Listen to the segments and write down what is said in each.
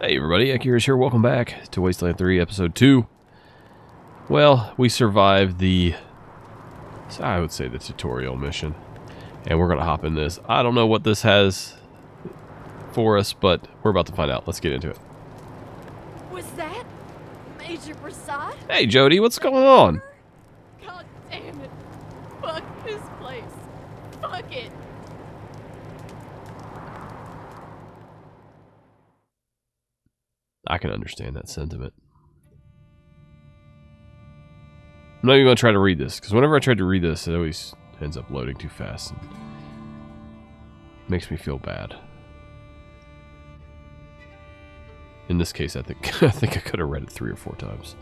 Hey everybody, Akira's here. Welcome back to Wasteland 3, Episode 2. Well, we survived the, I would say the tutorial mission. And we're going to hop in this. I don't know what this has for us, but we're about to find out. Let's get into it. Was that Major Prasad? Hey Jody, what's going on? God damn it. Fuck this place. Fuck it. I can understand that sentiment. I'm not even going to try to read this, because whenever I try to read this, it always ends up loading too fast. And makes me feel bad. In this case, I think I could have read it 3 or 4 times.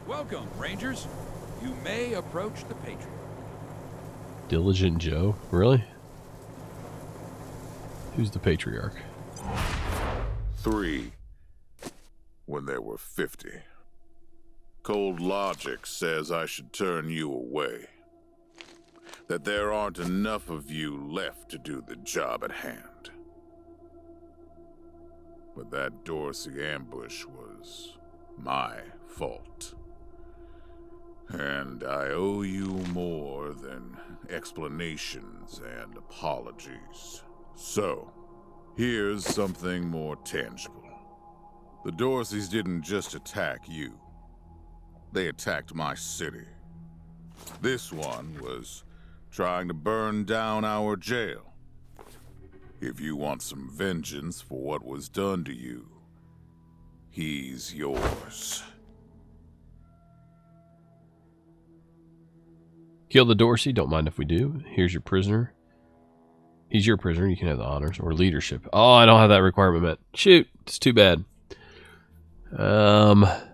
Welcome, Rangers. You may approach the Patriarch. Diligent Joe? Really? Who's the Patriarch? 3 when there were 50. Cold logic says I should turn you away. That there aren't enough of you left to do the job at hand. But that Dorsey ambush was my fault. And I owe you more than explanations and apologies. So, here's something more tangible. The Dorseys didn't just attack you. They attacked my city. This one was trying to burn down our jail. If you want some vengeance for what was done to you, he's yours. Kill the Dorsey, don't mind if we do. Here's your prisoner. He's your prisoner, you can have the honors. Or leadership. Oh, I don't have that requirement met. Shoot, it's too bad. Well,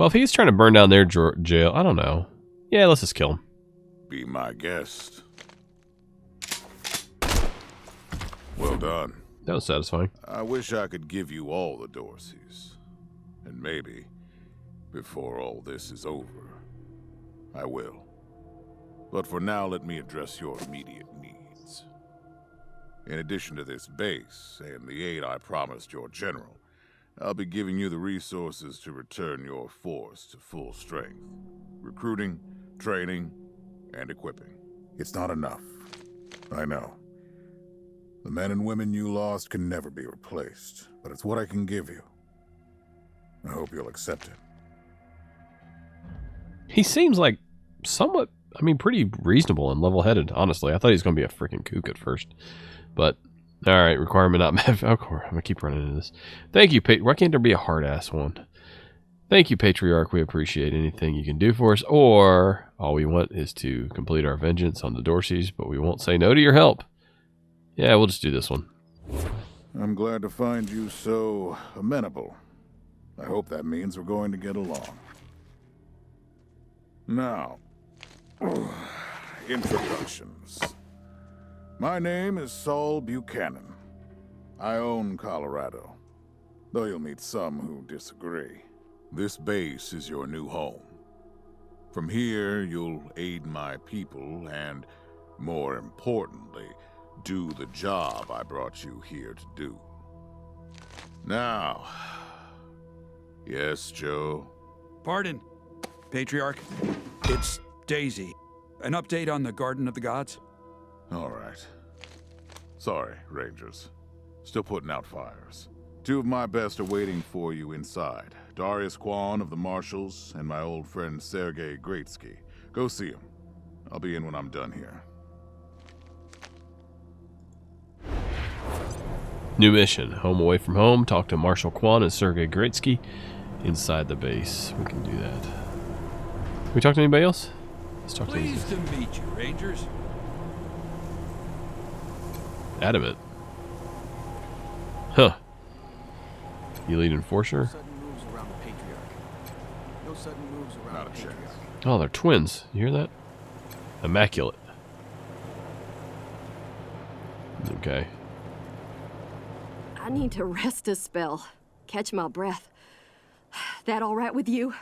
if he's trying to burn down their jail, I don't know. Yeah, let's just kill him. Be my guest. Well done. That was satisfying. I wish I could give you all the Dorseys. And maybe, before all this is over, I will. But for now, let me address your immediate needs. In addition to this base and the aid I promised your general, I'll be giving you the resources to return your force to full strength. Recruiting, training, and equipping. It's not enough. I know. The men and women you lost can never be replaced, but it's what I can give you. I hope you'll accept it. He seems like somewhat, I mean, pretty reasonable and level-headed, honestly. I thought he was going to be a freaking kook at first. But, alright, requirement not met. Of course, I'm going to keep running into this. Thank you, Why can't there be a hard-ass one? Thank you, Patriarch. We appreciate anything you can do for us. Or, all we want is to complete our vengeance on the Dorseys, but we won't say no to your help. Yeah, we'll just do this one. I'm glad to find you so amenable. I hope that means we're going to get along. Now, introductions. My name is Saul Buchanan. I own Colorado, though you'll meet some who disagree. This base is your new home. From here, you'll aid my people and, more importantly, do the job I brought you here to do. Now, yes, Joe? Pardon, Patriarch. It's Daisy. An update on the Garden of the Gods? All right. Sorry, Rangers. Still putting out fires. 2 of my best are waiting for you inside. Darius Kwan of the Marshals and my old friend Sergei Greatsky. Go see him. I'll be in when I'm done here. New mission. Home away from home. Talk to Marshal Kwan and Sergei Greatsky inside the base. We can do that. Can we talk to anybody else? Let's talk Pleased to to meet you, Rangers. Adamant. Huh. You lead enforcer? No sudden moves around the Patriarch. No sudden moves around Not a the chance. Patriarch. Oh, they're twins. You hear that? Immaculate. Okay. I need to rest a spell. Catch my breath. That all right with you?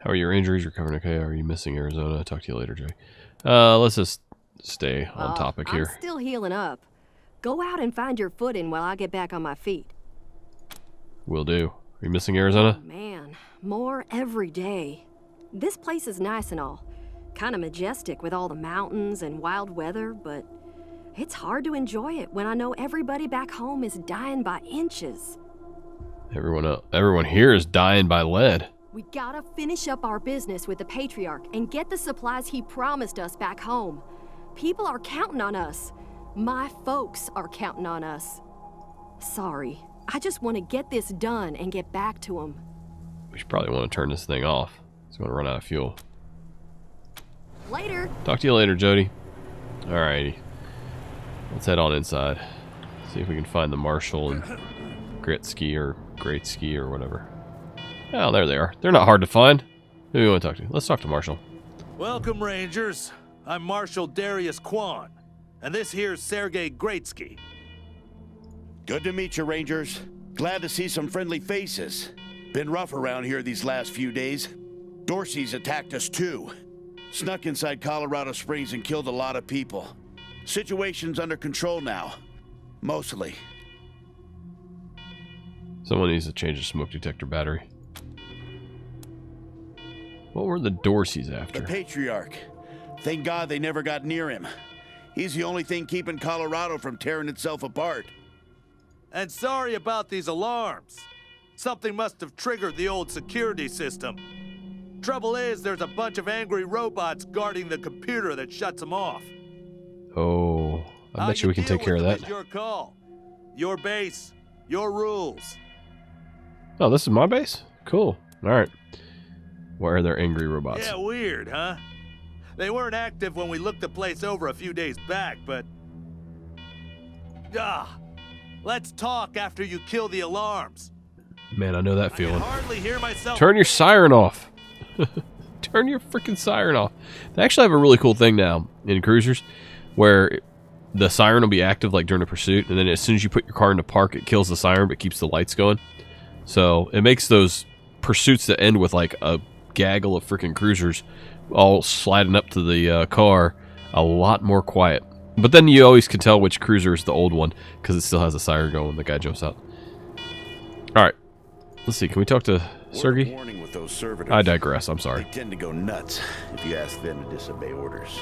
How are your injuries? Recovering okay? Are you missing Arizona? Talk to you later, Jay. Let's just stay on topic here. I'm still healing up. Go out and find your footing while I get back on my feet. Will do. Are you missing Arizona? Man, more every day. This place is nice and all. Kind of majestic with all the mountains and wild weather, but it's hard to enjoy it when I know everybody back home is dying by inches. Everyone here is dying by lead. We gotta finish up our business with the Patriarch and get the supplies he promised us back home. People are counting on us. My folks are counting on us. Sorry, I just want to get this done and get back to them. We should probably want to turn this thing off. It's going to run out of fuel. Later. Talk to you later, Jody. Alrighty. Let's head on inside. See if we can find the Marshal and Gretzky or Greatsky or whatever. Oh, there they are. They're not hard to find. Who do we want to talk to? Let's talk to Marshal. Welcome, Rangers. I'm Marshal Darius Kwan, and this here's Sergei Greatsky. Good to meet you, Rangers. Glad to see some friendly faces. Been rough around here these last few days. Dorsey's attacked us too. Snuck inside Colorado Springs and killed a lot of people. Situation's under control now. Mostly. Someone needs to change the smoke detector battery. What were the Dorseys after? The Patriarch. Thank God they never got near him. He's the only thing keeping Colorado from tearing itself apart. And sorry about these alarms. Something must have triggered the old security system. Trouble is, there's a bunch of angry robots guarding the computer that shuts them off. Oh, I bet you we can take care of that. It's your call. Your base. Your rules. Oh, this is my base? Cool. Alright. Where are their angry robots? Yeah, weird, huh? They weren't active when we looked the place over a few days back, but... let's talk after you kill the alarms. Man, I know that I feeling. can hardly hear myself. Turn your siren off. Turn your freaking siren off. They actually have a really cool thing now in cruisers where the siren will be active like during a pursuit, and then as soon as you put your car into park, it kills the siren but keeps the lights going. So it makes those pursuits that end with like a gaggle of freaking cruisers all sliding up to the car a lot more quiet. But then you always can tell which cruiser is the old one because it still has a siren going when the guy jumps out. Alright. Let's see, can we talk to Sergey? Warning with those servitors. I digress, I'm sorry. They tend to go nuts if you ask them to disobey orders.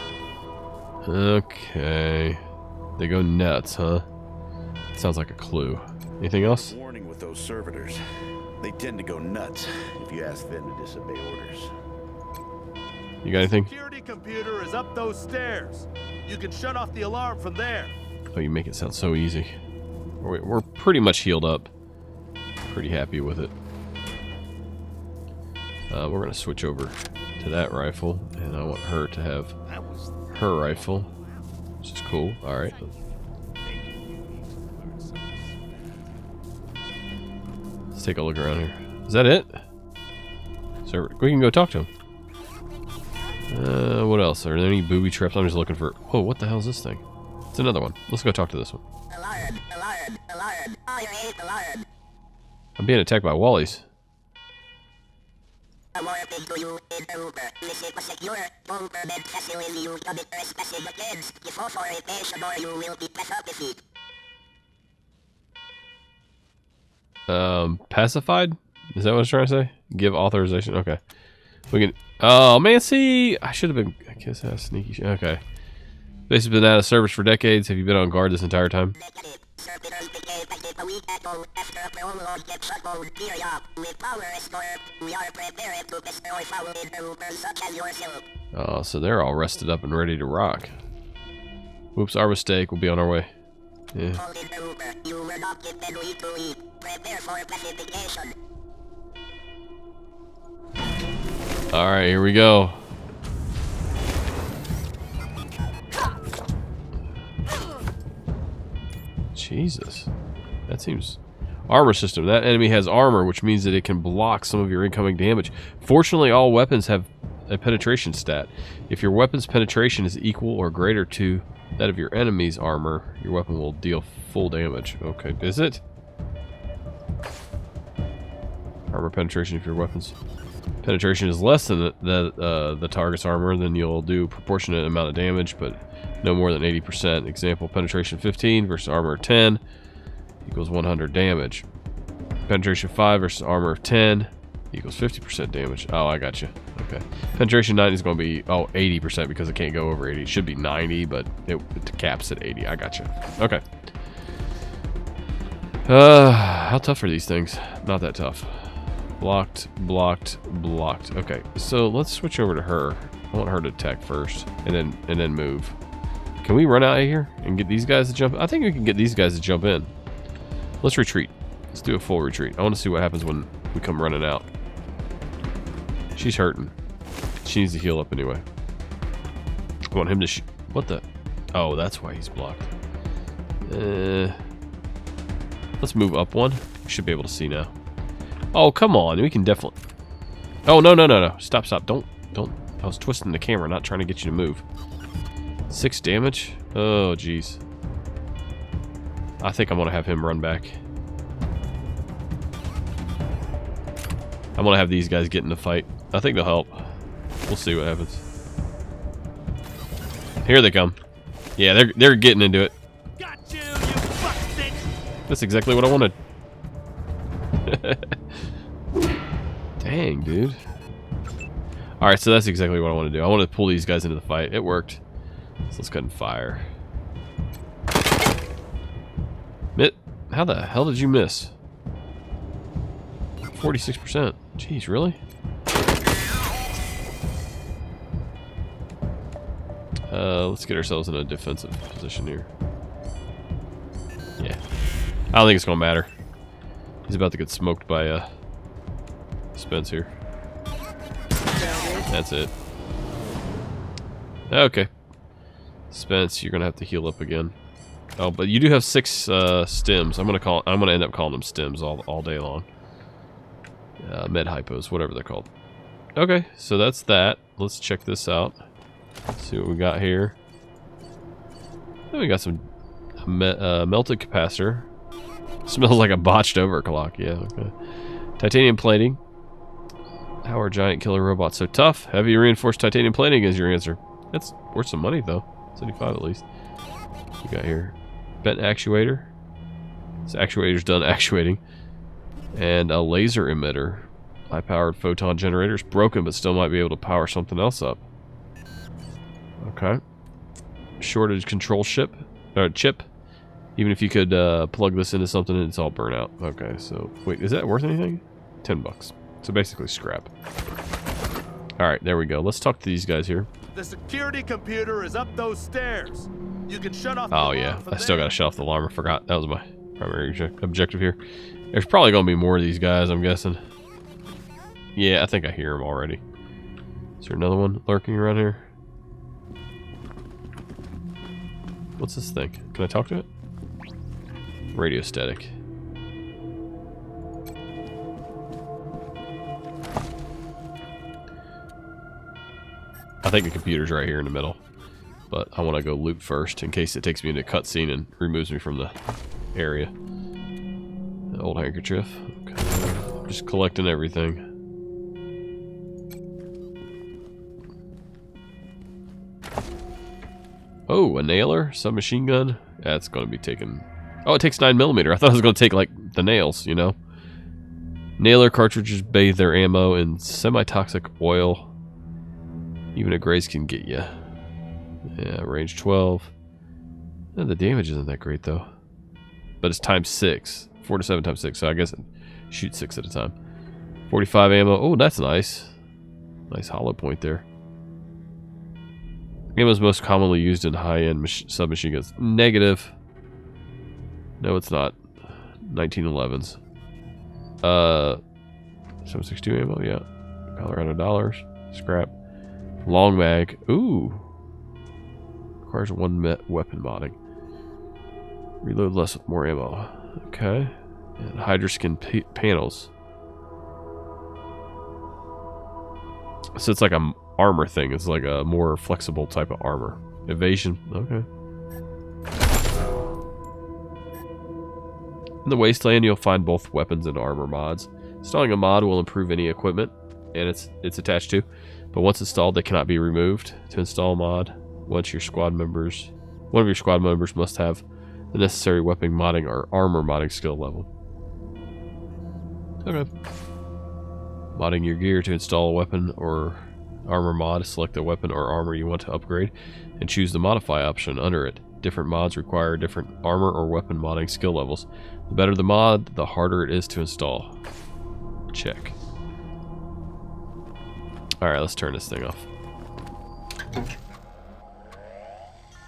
Okay. They go nuts, huh? Sounds like a clue. Anything else? Warning with those servitors. They tend to go nuts if you ask them to disobey orders. You got anything? Security computer is up those stairs. You can shut off the alarm from there. Oh, you make it sound so easy. We're pretty much healed up. Pretty happy with it. We're going to switch over to that rifle, and I want her to have her rifle, which is cool. Alright. Let's take a look around here. Is that it? So we can go talk to him. What else? Are there any booby traps? I'm just looking for... Oh, what the hell is this thing? It's another one. Let's go talk to this one. I'm being attacked by Wallies. Pacified? Is that what I was trying to say? Give authorization? Okay. We can... Oh, man, see... I should have been... I guess I have sneaky shit. Okay. Base has been out of service for decades. Have you been on guard this entire time? Oh, so they're all rested up and ready to rock. Whoops, our mistake. We'll be on our way. Yeah. Alright, here we go. Jesus. That seems... Armor system. That enemy has armor, which means that it can block some of your incoming damage. Fortunately, all weapons have a penetration stat. If your weapon's penetration is equal or greater to that of your enemy's armor, your weapon will deal full damage. Okay, is it? Armor penetration of your weapons. Penetration is less than the target's armor, then you'll do proportionate amount of damage, but no more than 80%. Example, penetration 15 versus armor of 10 equals 100 damage. Penetration 5 versus armor of 10 equals 50% damage. Oh, I got you. Okay. Penetration 9 is going to be 80% because it can't go over 80. It should be 90, but it caps at 80. I got you. Okay. How tough are these things? Not that tough. Blocked, blocked, blocked. Okay, so let's switch over to her. I want her to attack first, and then move. Can we run out of here and get these guys to jump? I think we can get these guys to jump in. Let's retreat. Let's do a full retreat. I want to see what happens when we come running out. She's hurting. She needs to heal up anyway. I want him to what the? Oh, that's why he's blocked. Let's move up one. We should be able to see now. Oh, come on. We can definitely... Oh, no, no, no, no. Stop, stop. Don't. I was twisting the camera, not trying to get you to move. 6 damage? Oh, jeez. I think I'm going to have him run back. I'm going to have these guys get in the fight. I think they'll help. We'll see what happens. Here they come. Yeah, they're getting into it. Got you, you fuckstick! That's exactly what I wanted. Dang, dude. Alright, so that's exactly what I want to do. I want to pull these guys into the fight. It worked. So let's go ahead and fire. How the hell did you miss? 46%. Jeez, really? Let's get ourselves in a defensive position here. Yeah. I don't think it's gonna matter. He's about to get smoked by Spence here. That's it. Okay. Spence, you're gonna have to heal up again. Oh, but you do have 6 stims. I'm gonna end up calling them stims all day long. Med hypos, whatever they're called. Okay, so that's that. Let's check this out. See what we got here. We got some melted capacitor. Smells like a botched overclock. Yeah, okay. Titanium plating. How are giant killer robots so tough? Heavy reinforced titanium plating is your answer. That's worth some money though. 75 at least. What you got here? Bent actuator. This actuator's done actuating. And a laser emitter. High-powered photon generators. Broken, but still might be able to power something else up. Okay. Shortage control chip. Even if you could plug this into something, it's all burnt out. Okay, so wait, is that worth anything? $10. So basically scrap. All right, there we go. Let's talk to these guys here. The security computer is up those stairs. You can shut off the alarm. Oh yeah, I still gotta shut off the alarm. I forgot. That was my primary objective here. There's probably gonna be more of these guys, I'm guessing. Yeah, I think I hear them already. Is there another one lurking around here? What's this thing? Can I talk to it? Radio static. I think the computer's right here in the middle. But I want to go loot first in case it takes me into a cutscene and removes me from the area. The old handkerchief. Okay. Just collecting everything. Oh, a nailer? Submachine gun? That's going to be taken... Oh, it takes 9mm. I thought it was going to take, like, the nails, you know? Nailer cartridges bathe their ammo in semi-toxic oil. Even a graze can get you. Yeah, range 12. Yeah, the damage isn't that great, though. But it's times 6. 4 to 7 times 6, so I guess it shoots 6 at a time. 45 ammo. Oh, that's nice. Nice hollow point there. Ammo is most commonly used in high-end submachine guns. Negative. No, it's not. 1911s. 762 ammo, yeah. Colorado dollars. Scrap. Long mag. Ooh. Requires 1 weapon modding. Reload less with more ammo. Okay. And Hydroskin panels. So it's like a armor thing. It's like a more flexible type of armor. Evasion. Okay. In the Wasteland, you'll find both weapons and armor mods. Installing a mod will improve any equipment. and it's attached to. But once installed, they cannot be removed. To install a mod, one of your squad members must have the necessary weapon modding or armor modding skill level. Okay. Modding your gear. To install a weapon or armor mod, select the weapon or armor you want to upgrade and choose the modify option under it. Different mods require different armor or weapon modding skill levels. The better the mod, the harder it is to install. Check. Alright, let's turn this thing off.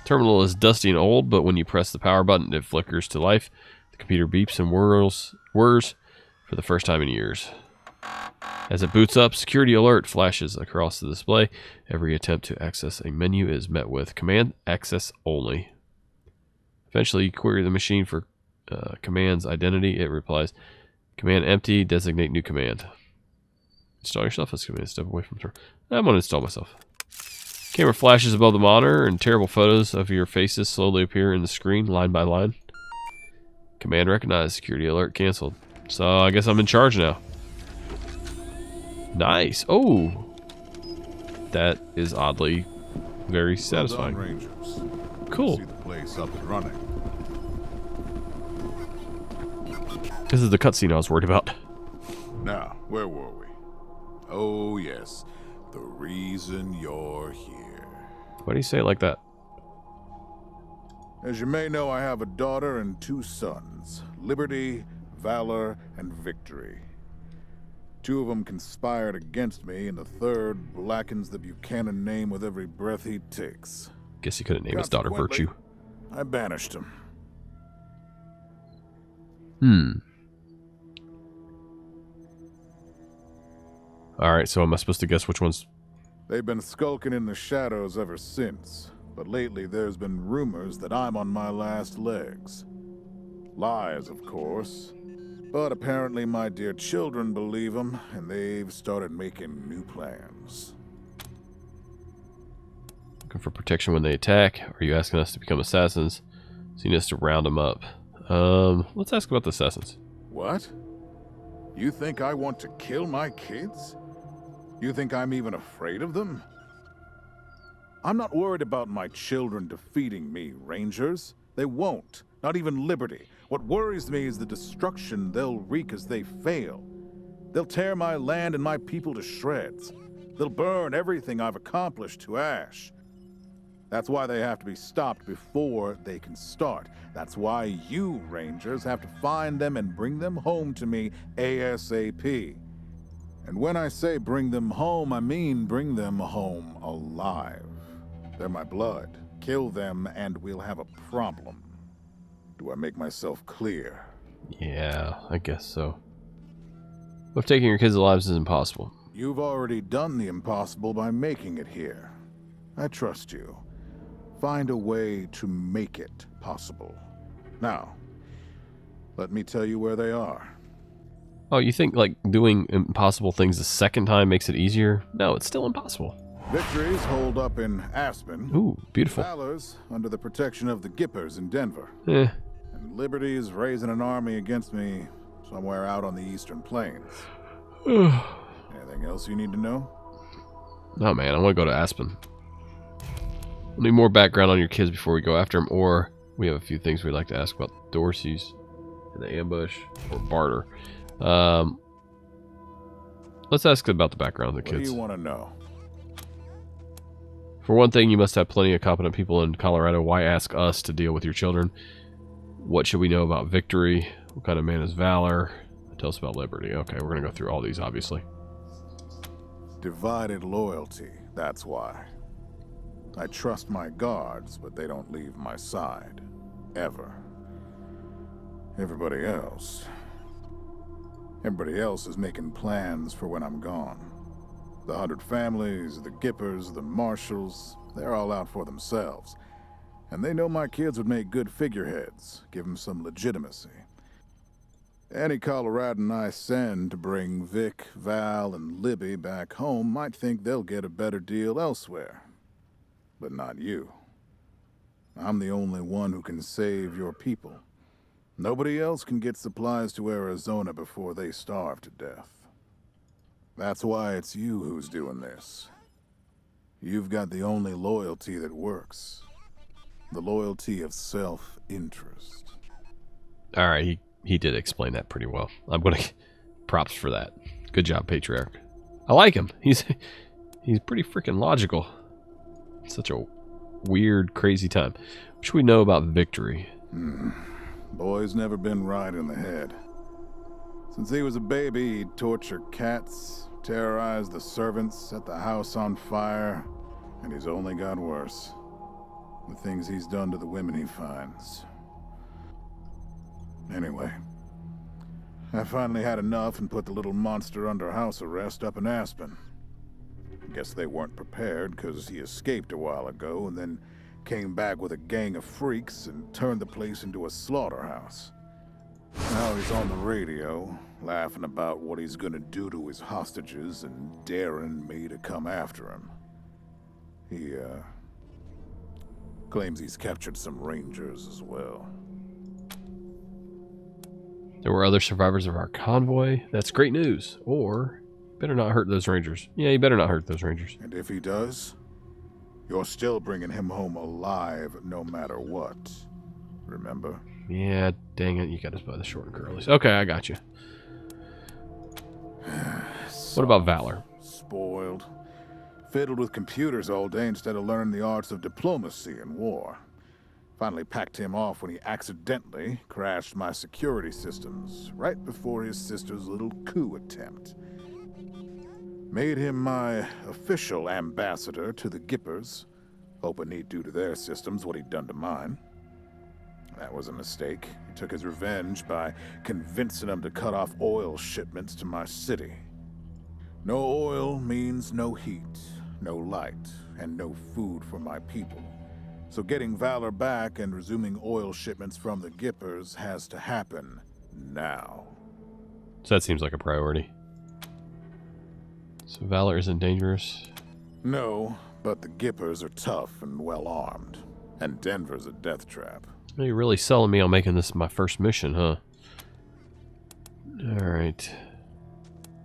Terminal is dusty and old, but when you press the power button, it flickers to life. The computer beeps and whirs for the first time in years. As it boots up, security alert flashes across the display. Every attempt to access a menu is met with command access only. Eventually, you query the machine for command's identity. It replies, command empty, designate new command. Install yourself. Let's step away from her. I'm going to install myself. Camera flashes above the monitor and terrible photos of your faces slowly appear in the screen, line by line. Command recognized. Security alert canceled. So I guess I'm in charge now. Nice. Oh, that is oddly very satisfying. Well done, Rangers. Cool. See the place up and running. This is the cutscene I was worried about. Now, where were we? Oh yes, the reason you're here. Why do you say it like that? As you may know, I have a daughter and 2 sons, Liberty, Valor, and Victory. 2 of them conspired against me, and the 3rd blackens the Buchanan name with every breath he takes. Guess he could have named his daughter Virtue. I banished him. Alright, so am I supposed to guess which one's... They've been skulking in the shadows ever since, but lately there's been rumors that I'm on my last legs. Lies, of course. But apparently my dear children believe them, and they've started making new plans. Looking for protection when they attack? Or are you asking us to become assassins? So you need us to round them up. Let's ask about the assassins. What? You think I want to kill my kids? You think I'm even afraid of them? I'm not worried about my children defeating me, Rangers. They won't. Not even Liberty. What worries me is the destruction they'll wreak as they fail. They'll tear my land and my people to shreds. They'll burn everything I've accomplished to ash. That's why they have to be stopped before they can start. That's why you, Rangers, have to find them and bring them home to me ASAP. And when I say bring them home, I mean bring them home alive. They're my blood. Kill them and we'll have a problem. Do I make myself clear? Yeah, I guess so. What if taking your kids' lives is impossible? You've already done the impossible by making it here. I trust you. Find a way to make it possible. Now, let me tell you where they are. Oh, you think like doing impossible things the second time makes it easier? No, it's still impossible. Victory's holed up in Aspen. Ooh, beautiful. Valor's under the protection of the Gippers in Denver. Eh. And Liberty is raising an army against me somewhere out on the Eastern Plains. Anything else you need to know? No, man, I want to go to Aspen. We'll need more background on your kids before we go after them, or we have a few things we'd like to ask about the Dorseys and the ambush or barter. Let's ask about the background of the kids. What do you want to know? For one thing, you must have plenty of competent people in Colorado. Why ask us to deal with your children? What should we know about Victory? What kind of man is Valor? Tell us about Liberty. Okay, we're going to go through all these, obviously. Divided loyalty, that's why. I trust my guards, but they don't leave my side. Ever. Everybody else is making plans for when I'm gone. The 100 families, the Gippers, the Marshals, they're all out for themselves. And they know my kids would make good figureheads, give them some legitimacy. Any Coloradan I send to bring Vic, Val, and Libby back home might think they'll get a better deal elsewhere. But not you. I'm the only one who can save your people. Nobody else can get supplies to Arizona before they starve to death. That's why it's you who's doing this. You've got the only loyalty that works. The loyalty of self-interest. All right, he did explain that pretty well. I'm gonna props for that. Good job, Patriarch. I like him. He's pretty freaking logical. Such a weird, crazy time. What should we know about Victory? Boy's never been right in the head. Since he was a baby, he'd torture cats, terrorize the servants, set the house on fire, and he's only got worse. The things he's done to the women he finds. Anyway, I finally had enough and put the little monster under house arrest up in Aspen. Guess they weren't prepared because he escaped a while ago and then came back with a gang of freaks and turned the place into a slaughterhouse. Now he's on the radio, laughing about what he's gonna do to his hostages and daring me to come after him. He, claims he's captured some rangers as well. There were other survivors of our convoy. That's great news. Or, better not hurt those rangers. Yeah, you better not hurt those rangers. And if he does, you're still bringing him home alive no matter what. Remember? Yeah, dang it. You got us by the short and curlies. Okay, I got you. What about Valor? Spoiled. Fiddled with computers all day instead of learning the arts of diplomacy and war. Finally packed him off when he accidentally crashed my security systems right before his sister's little coup attempt. Made him my official ambassador to the Gippers, hoping he'd do to their systems what he'd done to mine. That was a mistake. He took his revenge by convincing them to cut off oil shipments to my city. No oil means no heat, no light, and no food for my people. So getting Valor back and resuming oil shipments from the Gippers has to happen now. So that seems like a priority. So Valor isn't dangerous? No, but the Gippers are tough and well-armed. And Denver's a death trap. You're really selling me on making this my first mission, huh? Alright.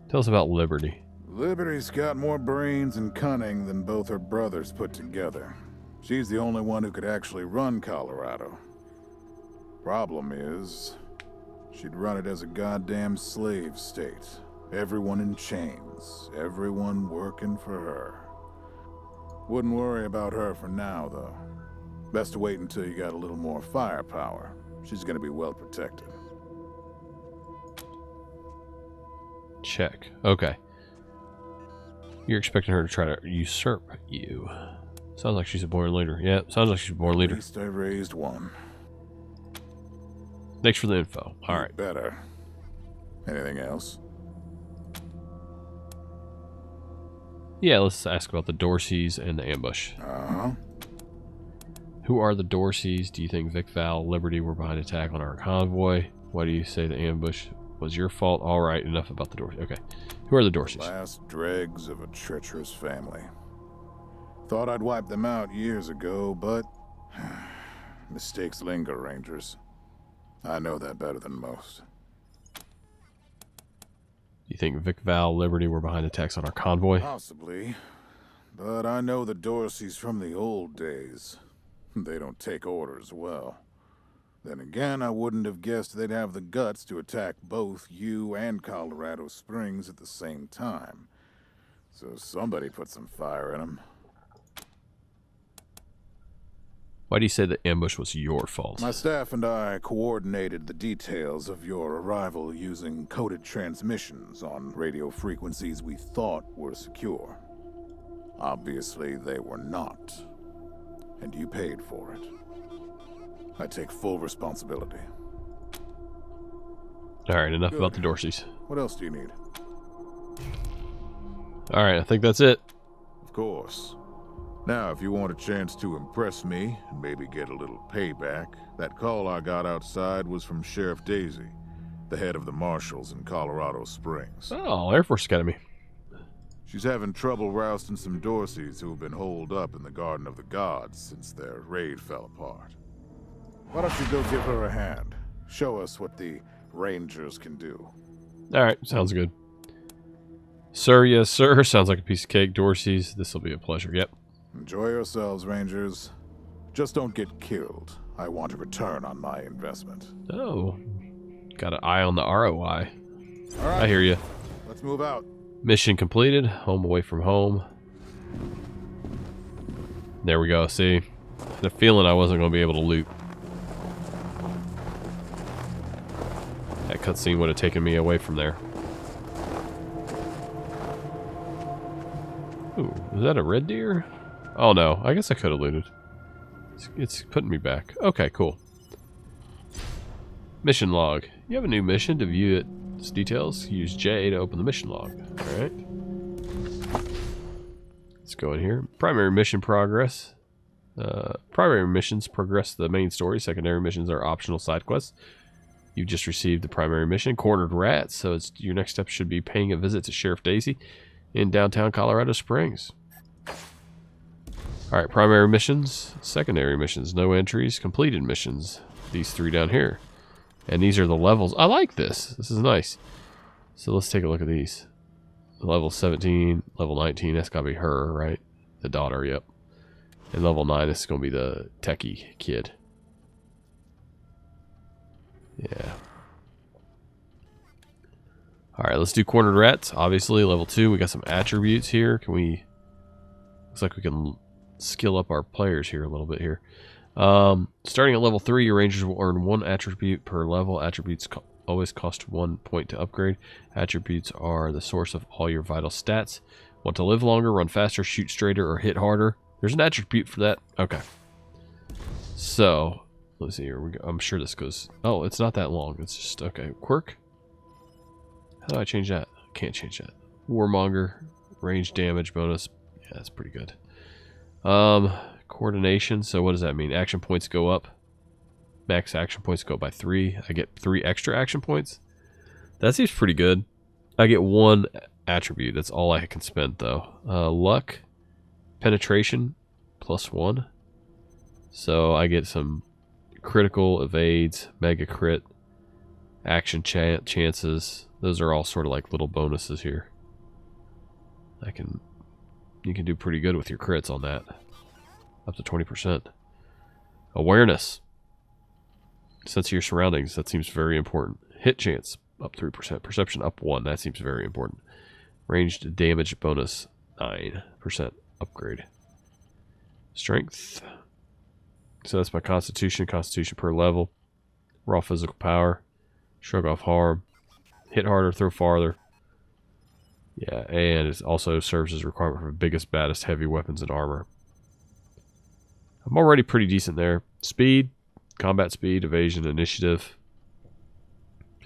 Tell us about Liberty. Liberty's got more brains and cunning than both her brothers put together. She's the only one who could actually run Colorado. Problem is, she'd run it as a goddamn slave state. Everyone in chains, everyone working for her. Wouldn't worry about her for now, though. Best to wait until you got a little more firepower. She's gonna be well protected. Check. Okay. You're expecting her to try to usurp you. Sounds like she's a born leader. Yeah, sounds like she's a born leader. At least I raised one. Thanks for the info. All right. Better. Anything else? Yeah, let's ask about the Dorseys and the ambush. Uh-huh. Who are the Dorseys? Do you think Vic, Val, Liberty were behind attack on our convoy? Why do you say the ambush was your fault? All right, enough about the Dorseys. Okay. Who are the Dorseys? Last dregs of a treacherous family. Thought I'd wipe them out years ago, but mistakes linger, Rangers. I know that better than most. You think Vic, Val, Liberty were behind attacks on our convoy? Possibly, but I know the Dorseys from the old days. They don't take orders well. Then again, I wouldn't have guessed they'd have the guts to attack both you and Colorado Springs at the same time. So somebody put some fire in them. Why do you say the ambush was your fault? My staff and I coordinated the details of your arrival using coded transmissions on radio frequencies we thought were secure. Obviously, they were not. And you paid for it. I take full responsibility. Alright, enough about the Dorseys. What else do you need? Alright, I think that's it. Of course. Now, if you want a chance to impress me and maybe get a little payback, that call I got outside was from Sheriff Daisy, the head of the marshals in Colorado Springs. Oh, Air Force Academy. She's having trouble rousting some Dorseys who have been holed up in the Garden of the Gods since their raid fell apart. Why don't you go give her a hand? Show us what the Rangers can do. Alright, sounds good. Sir, yes, sir. Sounds like a piece of cake. Dorsey's. This will be a pleasure. Yep. Enjoy yourselves, Rangers. Just don't get killed. I want a return on my investment. Oh. Got an eye on the ROI. All right. I hear you. Let's move out. Mission completed. Home away from home. There we go. See? I had a feeling I wasn't going to be able to loot. That cutscene would have taken me away from there. Ooh, is that a red deer? Oh no, I guess I could have looted. It's putting me back. Okay, cool. Mission log. You have a new mission. To view its details, use J to open the mission log. Alright. Let's go in here. Primary mission progress. Primary missions progress the main story. Secondary missions are optional side quests. You've just received the primary mission, Cornered Rats, so your next step should be paying a visit to Sheriff Daisy in downtown Colorado Springs. Alright, primary missions, secondary missions, no entries, completed missions. These 3 down here. And these are the levels. I like this. This is nice. So let's take a look at these. Level 17, level 19, that's gotta be her, right? The daughter, yep. And level 9, this is gonna be the techie kid. Yeah. Alright, let's do Cornered Rats. Obviously, level 2. We got some attributes here. Can we... Looks like we can skill up our players here a little bit here. Starting at level 3, your rangers will earn 1 attribute per level. Attributes always cost 1 point to upgrade. Attributes are the source of all your vital stats. Want to live longer, run faster, shoot straighter, or hit harder? There's an attribute for that. Okay. So... Let's see here. I'm sure this goes... Oh, it's not that long. It's just... Okay. Quirk. How do I change that? Can't change that. Warmonger. Range damage bonus. Yeah, that's pretty good. Coordination. So what does that mean? Action points go up. Max action points go by 3. I get 3 extra action points. That seems pretty good. I get 1 attribute. That's all I can spend, though. Luck. Penetration. +1. So I get some... critical, evades, mega crit, action chances. Those are all sort of like little bonuses here. You can do pretty good with your crits on that. Up to 20%. Awareness. Sense of your surroundings. That seems very important. Hit chance up 3%. Perception up 1. That seems very important. Ranged damage bonus 9%. Upgrade. Strength. So that's my constitution. Constitution per level. Raw physical power. Shrug off harm. Hit harder, throw farther. Yeah, and it also serves as a requirement for biggest, baddest, heavy weapons and armor. I'm already pretty decent there. Speed. Combat speed, evasion, initiative.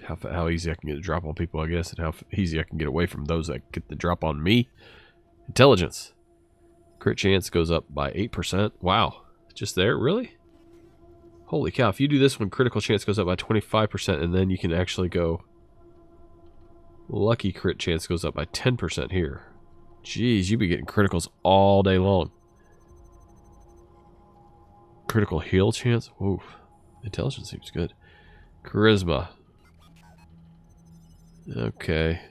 How easy I can get a drop on people, I guess. And how easy I can get away from those that get the drop on me. Intelligence. Crit chance goes up by 8%. Wow. Just there? Really? Holy cow. If you do this one, critical chance goes up by 25%, and then you can actually go... Lucky crit chance goes up by 10% here. Jeez, you be getting criticals all day long. Critical heal chance? Oof. Intelligence seems good. Charisma. Okay.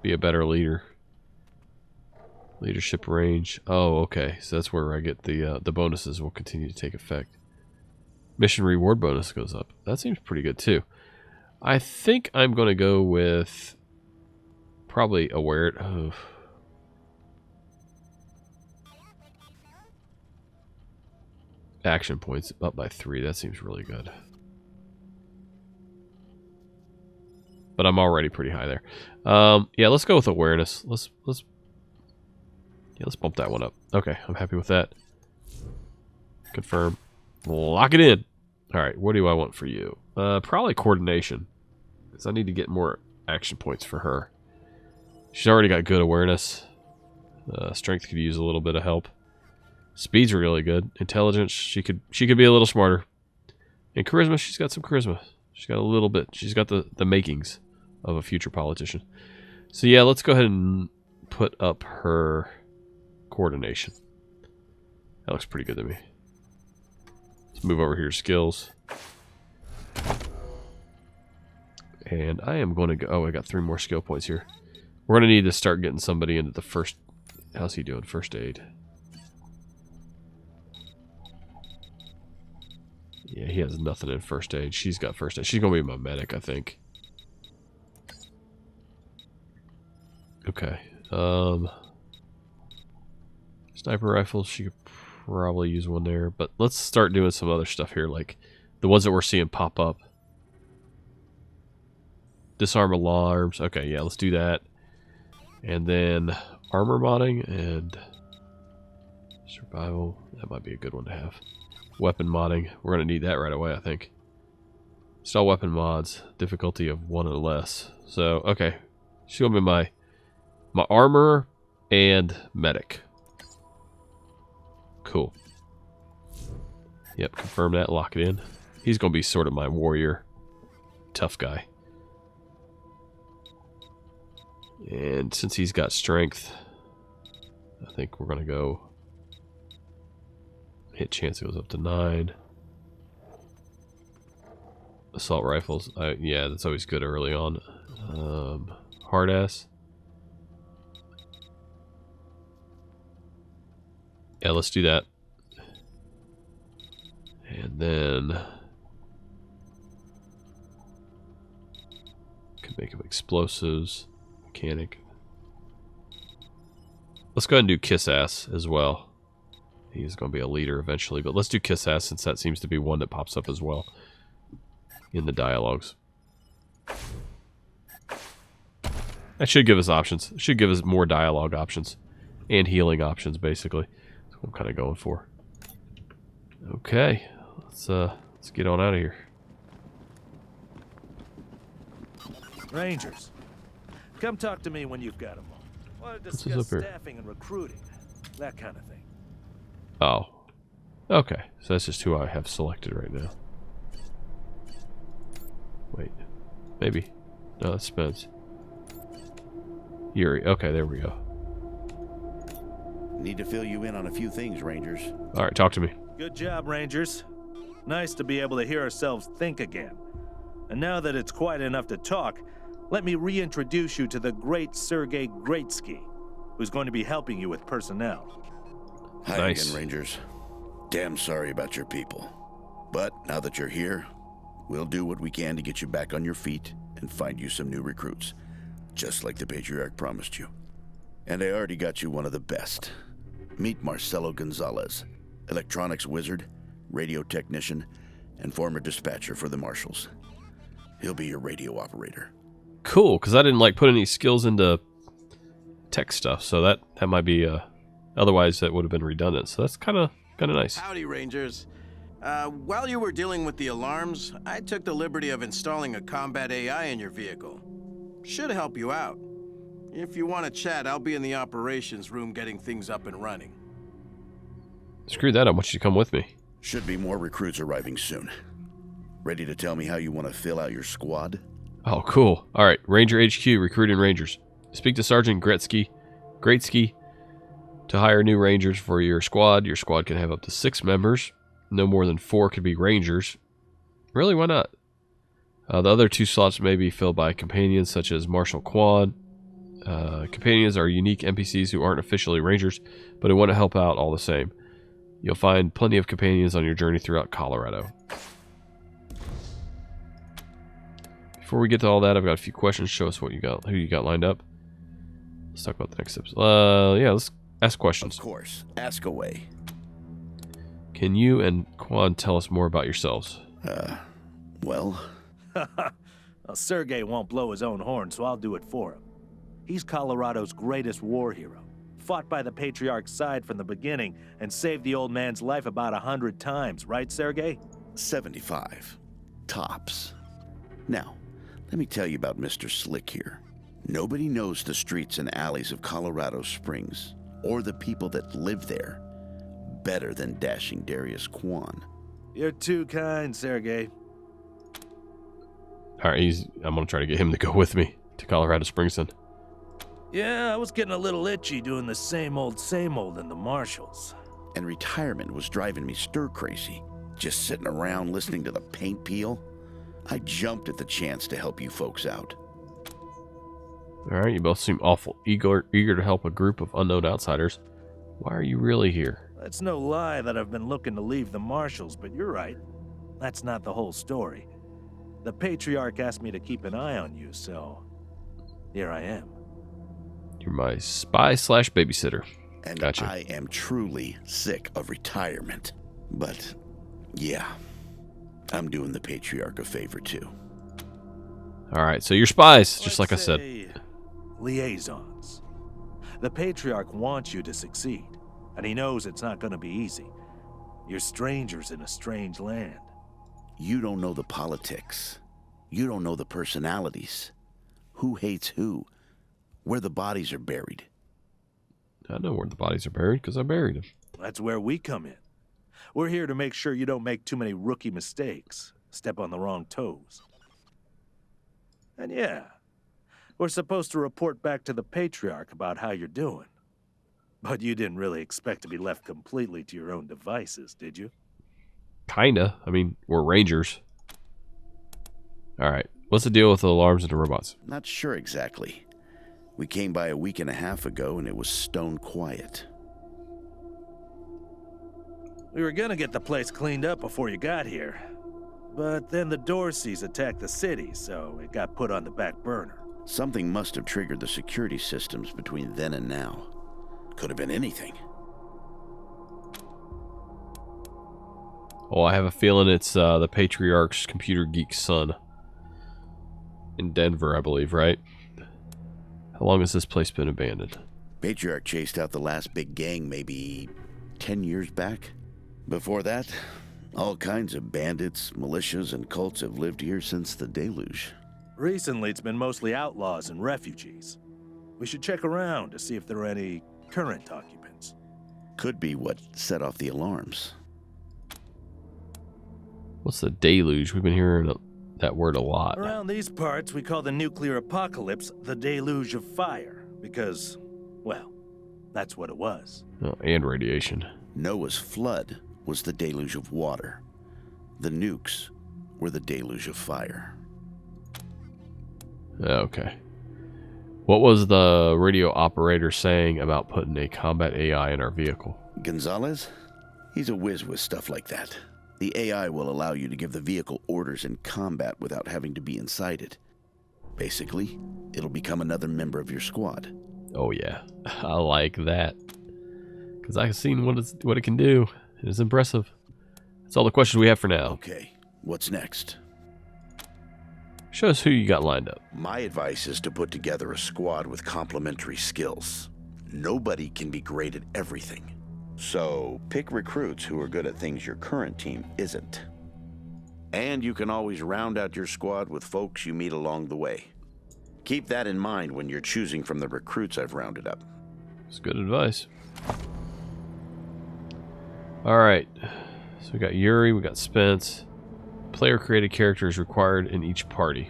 Be a better leader. Leadership range. Oh, okay. So that's where I get the bonuses will continue to take effect. Mission reward bonus goes up. That seems pretty good too. I think I'm going to go with probably aware. Oh. Action points up by 3. That seems really good. But I'm already pretty high there. Yeah, let's go with awareness. Let's bump that one up. Okay, I'm happy with that. Confirm. Lock it in. Alright, what do I want for you? Probably coordination. Because I need to get more action points for her. She's already got good awareness. Strength could use a little bit of help. Speed's really good. Intelligence, she could be a little smarter. And charisma, she's got some charisma. She's got a little bit. She's got the makings of a future politician. So yeah, let's go ahead and put up her coordination. That looks pretty good to me. Let's move over here to skills. And I am going to go... Oh, I got 3 more skill points here. We're going to need to start getting somebody into the first... How's he doing? First aid. Yeah, he has nothing in first aid. She's got first aid. She's going to be my medic, I think. Okay. Sniper rifles. She could probably use one there. But let's start doing some other stuff here. Like the ones that we're seeing pop up. Disarm alarms. Okay, yeah, let's do that. And then armor modding and survival. That might be a good one to have. Weapon modding. We're going to need that right away, I think. Install weapon mods. Difficulty of 1 or less. So, okay. She's going to be my armor and medic. Cool. Yep, confirm that. Lock it in. He's going to be sort of my warrior. Tough guy. And since he's got strength, I think we're going to go... Hit chance goes up to 9. Assault rifles. Yeah, that's always good early on. Hard ass. Yeah, let's do that. And then... Can make him explosives. Mechanic. Let's go ahead and do kiss ass as well. He's going to be a leader eventually, but let's do kiss ass since that seems to be one that pops up as well in the dialogues. That should give us options. It should give us more dialogue options and healing options, basically. That's what I'm kind of going for. Okay, let's get on out of here. Rangers, come talk to me when you've got them all. Want to discuss staffing and recruiting, that kind of thing. Oh. Okay. So that's just who I have selected right now. Wait. Maybe. No, that's Spence. Yuri. Okay, there we go. Need to fill you in on a few things, Rangers. Alright, talk to me. Good job, Rangers. Nice to be able to hear ourselves think again. And now that it's quiet enough to talk, let me reintroduce you to the great Sergei Greatsky, who's going to be helping you with personnel. Hi Nice. again, Rangers. Damn sorry about your people. But now that you're here, we'll do what we can to get you back on your feet and find you some new recruits, just like the Patriarch promised you. And I already got you one of the best. Meet Marcelo Gonzalez, electronics wizard, radio technician, and former dispatcher for the Marshals. He'll be your radio operator. Cool, because I didn't like put any skills into tech stuff, so that might be otherwise that would have been redundant. So that's kind of nice. Howdy, Rangers. While you were dealing with the alarms, I took the liberty of installing a combat AI in your vehicle. Should help you out. If you want to chat, I'll be in the operations room getting things up and running. Screw that, I want you to come with me. Should be more recruits arriving soon. Ready to tell me how you want to fill out your squad? Oh, cool. All right, Ranger HQ, recruiting Rangers. Speak to Sergeant Greatsky to hire new Rangers for your squad. Your squad can have up to 6 members. No more than 4 could be Rangers. Really, why not? The other 2 slots may be filled by companions such as Marshal Quan. Companions are unique NPCs who aren't officially Rangers, but who want to help out all the same. You'll find plenty of companions on your journey throughout Colorado. Before we get to all that, I've got a few questions. Show us what you got, who you got lined up. Let's talk about the next episode. Yeah, let's ask questions. Of course. Ask away. Can you and Quan tell us more about yourselves? Well... Well, Sergei won't blow his own horn, so I'll do it for him. He's Colorado's greatest war hero. Fought by the Patriarch's side from the beginning and saved the old man's life about 100 times, right, Sergei? 75. Tops. Now, let me tell you about Mr. Slick here. Nobody knows the streets and alleys of Colorado Springs, or the people that live there, better than dashing Darius Quan. You're too kind, Sergei. Alright, I'm going to try to get him to go with me to Colorado Springs then. Yeah, I was getting a little itchy doing the same old in the Marshals. And retirement was driving me stir-crazy. Just sitting around listening to the paint peel. I jumped at the chance to help you folks out. Alright, you both seem awful eager to help a group of unknown outsiders. Why are you really here? It's no lie that I've been looking to leave the Marshals, but you're right. That's not the whole story. The Patriarch asked me to keep an eye on you, so here I am. You're my spy / babysitter. And Gotcha. I am truly sick of retirement. But, yeah, I'm doing the Patriarch a favor, too. Alright, so you're spies, just like I Let's said. say liaisons. The Patriarch wants you to succeed, and he knows it's not going to be easy. You're strangers in a strange land. You don't know the politics. You don't know the personalities. Who hates who? Where the bodies are buried. I know where the bodies are buried because I buried them. That's where we come in. We're here to make sure you don't make too many rookie mistakes, step on the wrong toes. And yeah, we're supposed to report back to the Patriarch about how you're doing. But you didn't really expect to be left completely to your own devices, did you? Kinda. I mean, we're rangers. Alright, what's the deal with the alarms and the robots? Not sure exactly. We came by a week and a half ago and it was stone quiet. We were gonna get the place cleaned up before you got here. But then the Dorseys attacked the city, so it got put on the back burner. Something must have triggered the security systems between then and now. Could have been anything. Oh, I have a feeling it's the Patriarch's computer geek son. In Denver, I believe, right? How long has this place been abandoned? Patriarch chased out the last big gang maybe 10 years back. Before that, all kinds of bandits, militias, and cults have lived here since the deluge. Recently, it's been mostly outlaws and refugees. We should check around to see if there are any current occupants. Could be what set off the alarms. What's the deluge? We've been hearing that word a lot. Around these parts, we call the nuclear apocalypse the deluge of fire, because, well, that's what it was. Oh, and radiation. Noah's flood was the deluge of water. The nukes were the deluge of fire. Okay. What was the radio operator saying about putting a combat AI in our vehicle? Gonzalez? He's a whiz with stuff like that. The AI will allow you to give the vehicle orders in combat without having to be inside it. Basically, it'll become another member of your squad. Oh yeah, I like that. Because I've seen what it can do. It's impressive. That's all the questions we have for now. Okay, what's next? Show us who you got lined up. My advice is to put together a squad with complementary skills. Nobody can be great at everything. So, pick recruits who are good at things your current team isn't. And you can always round out your squad with folks you meet along the way. Keep that in mind when you're choosing from the recruits I've rounded up. It's good advice. Alright. So we got Yuri, we got Spence. Player-created character is required in each party.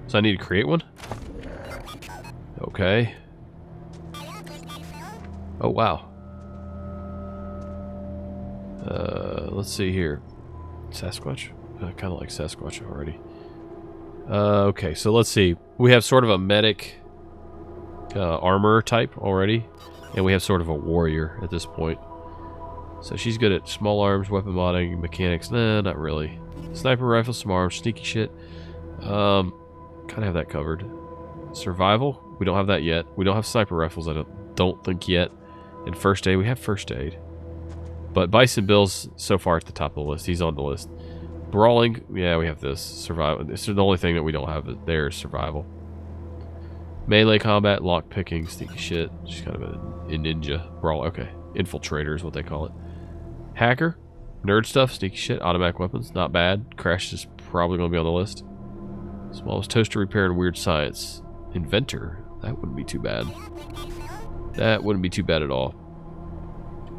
So I need to create one? Okay. Oh, wow. Let's see here. Sasquatch? Kind of like Sasquatch already. Okay, so let's see. We have sort of a medic armor type already. And we have sort of a warrior at this point. So she's good at small arms, weapon modding, mechanics. Nah, not really. Sniper rifle, some arms, sneaky shit. Kind of have that covered. Survival? We don't have that yet. We don't have sniper rifles, I don't think yet. And first aid, we have first aid. But Bison Bill's so far at the top of the list. He's on the list. Brawling, yeah, we have this. Survival. This is the only thing that we don't have there is survival. Melee combat, lock picking, sneaky shit. She's kind of a ninja. Brawl, okay. Infiltrator is what they call it. Hacker, nerd stuff, sneaky shit, automatic weapons, not bad. Crash is probably going to be on the list. Smallest toaster repair and weird science. Inventor, that wouldn't be too bad. That wouldn't be too bad at all.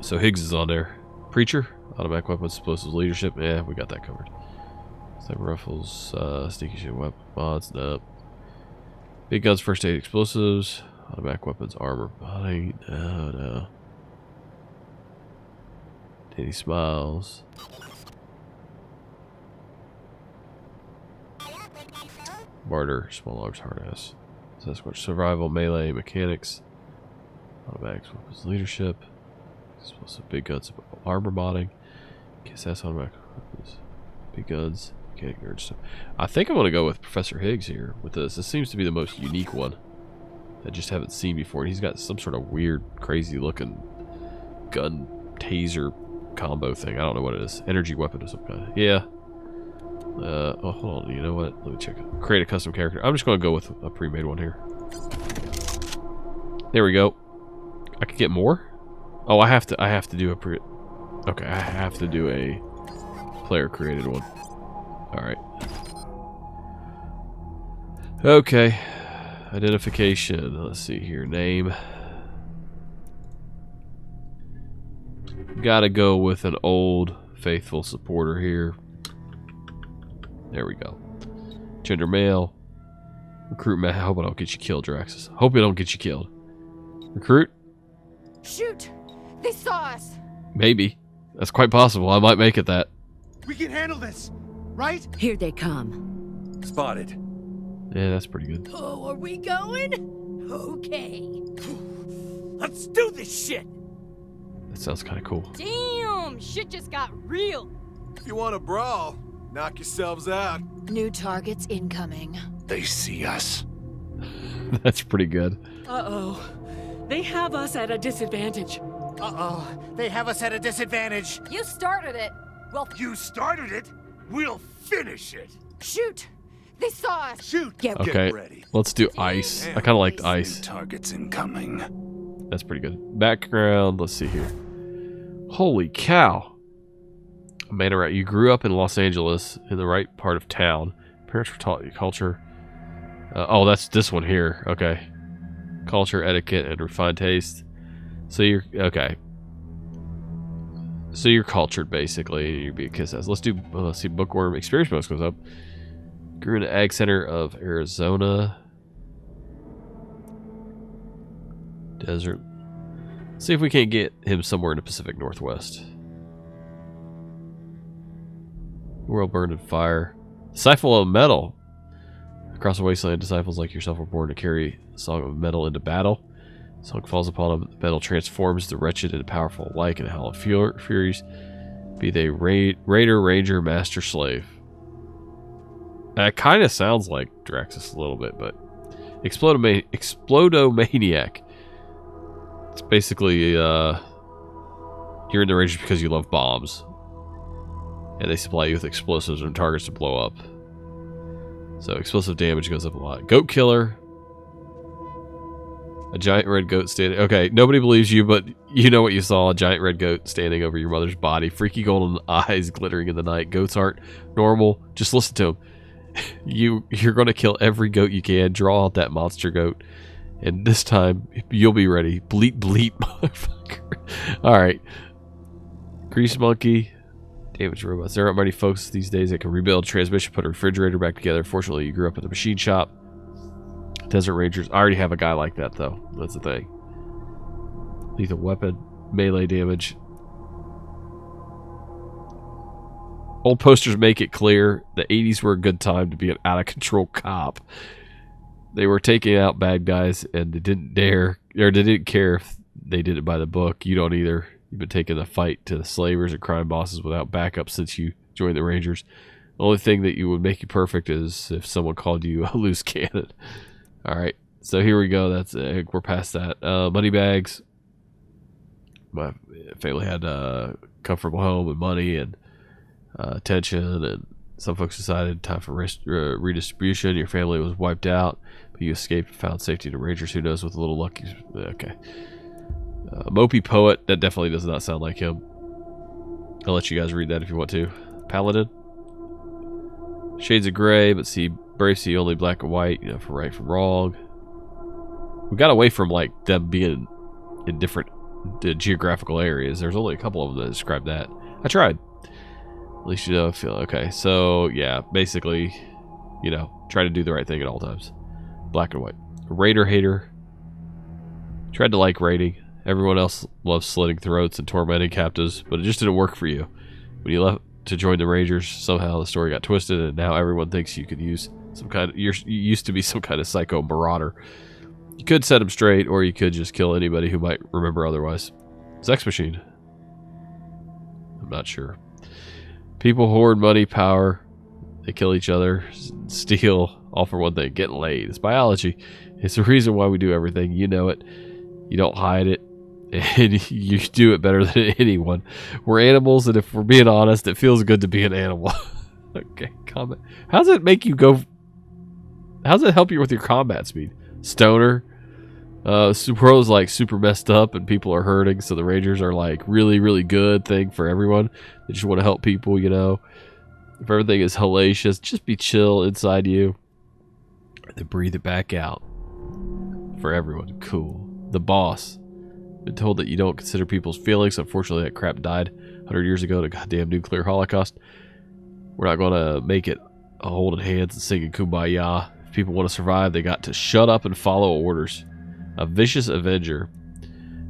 So Higgs is on there. Preacher, automatic weapons, explosives, leadership. Yeah, we got that covered. Sniper rifles, sneaky shit, weapon mods, nope. Big guns, first aid, explosives, automatic weapons, armor modding. No. Danny smiles. Barter, small arms, hard ass. Sasquatch survival, melee, mechanics, automatics, weapons, leadership, explosive, big guns, armor modding, kiss ass automatic weapons, big guns, mechanic nerd stuff. I think I'm gonna go with Professor Higgs here with this. This seems to be the most unique one. I just haven't seen before. And he's got some sort of weird, crazy looking gun taser combo thing. I don't know what it is. Energy weapon of some kind. Yeah. Oh, hold on. You know what? Let me check it. Create a custom character. I'm just going to go with a pre-made one here. There we go. I could get more? Oh, I have to do a pre... Okay, I have to do a player created one. Alright. Okay. Identification. Let's see here. Name. Gotta go with an old faithful supporter here. There we go. Gender male. Recruit male. I hope I don't get you killed, Draxus. Hope I don't get you killed. Recruit. Shoot! They saw us! Maybe. That's quite possible. I might make it that. We can handle this, right? Here they come. Spotted. Yeah, that's pretty good. Oh, are we going? Okay. Let's do this shit! That sounds kind of cool. Damn! Shit just got real! If you want to brawl, knock yourselves out. New targets incoming. They see us. That's pretty good. Uh-oh. They have us at a disadvantage. Uh-oh. They have us at a disadvantage. You started it! Well, You started it. We'll finish it. shoot! They saw us! Shoot. Okay, Get ready. let's do ice. I kind of like the ice. Targets incoming. That's pretty good. Background, let's see here. Holy cow. Amanda Rat, you grew up in Los Angeles in the right part of town. Parents were taught you culture. Oh, that's this one here. Okay. Culture, etiquette, and refined taste. So you're, okay. So you're cultured, basically. You'd be a kiss ass. Let's see, bookworm experience bonus goes up. Grew in the Ag Center of Arizona. Desert. Let's see if we can't get him somewhere in the Pacific Northwest. World burned in fire. Disciple of metal. Across the wasteland, disciples like yourself were born to carry the song of metal into battle. The song falls upon them. The metal transforms the wretched into powerful alike in a hell of furies. Be they raider, ranger, master, slave. That kind of sounds like Draxus a little bit, but Explodomaniac. It's basically you're in the Rangers because you love bombs, and they supply you with explosives and targets to blow up. So explosive damage goes up a lot. Goat killer. A giant red goat standing. Okay, nobody believes you, but you know what you saw. A giant red goat standing over your mother's body. Freaky golden eyes glittering in the night. Goats aren't normal. Just listen to them. You're going to kill every goat you can. Draw out that monster goat. And this time, you'll be ready. Bleat, bleat, motherfucker. Alright. Grease monkey. Damaged robots. There aren't many folks these days that can rebuild transmission, put a refrigerator back together. Fortunately, you grew up at the machine shop. Desert Rangers. I already have a guy like that, though. That's the thing. Lethal weapon. Melee damage. Old posters make it clear the 80s were a good time to be an out-of-control cop. They were taking out bad guys, and they didn't dare, or they didn't care if they did it by the book. You don't either. You've been taking the fight to the slavers and crime bosses without backup since you joined the Rangers. The only thing that would make you perfect is if someone called you a loose cannon. Alright, so here we go. That's we're past that. Money bags. My family had a comfortable home and money and attention, and some folks decided time for redistribution. Your family was wiped out, but you escaped and found safety in the Rangers. Who knows, with a little luck. Okay. Mopey Poet. That definitely does not sound like him. I'll let you guys read that if you want to. Paladin. Shades of gray, but brave see only black and white, you know, for right from wrong. We got away from like them being in different geographical areas. There's only a couple of them that describe that. I tried. At least you know I feel okay. So yeah, basically, you know, try to do the right thing at all times. Black and white. Raider hater. Tried to like raiding. Everyone else loves slitting throats and tormenting captives, but it just didn't work for you. When you left to join the Rangers, somehow the story got twisted, and now everyone thinks you could use You used to be some kind of psycho marauder. You could set him straight, or you could just kill anybody who might remember otherwise. Sex machine. I'm not sure. People hoard money, power. They kill each other, steal, all for one thing: getting laid. It's biology. It's the reason why we do everything. You know it. You don't hide it. And you do it better than anyone. We're animals, and if we're being honest, it feels good to be an animal. Okay, combat. How does it make you go? How does it help you with your combat speed? Stoner. Super's like super messed up and people are hurting, so the Rangers are like really, really good thing for everyone. They just want to help people, you know. If everything is hellacious, just be chill inside you. And then breathe it back out. For everyone. Cool. The boss. Been told that you don't consider people's feelings. Unfortunately, that crap died 100 years ago in a goddamn nuclear holocaust. We're not going to make it holding hands and singing Kumbaya. If people want to survive, they got to shut up and follow orders. A vicious avenger.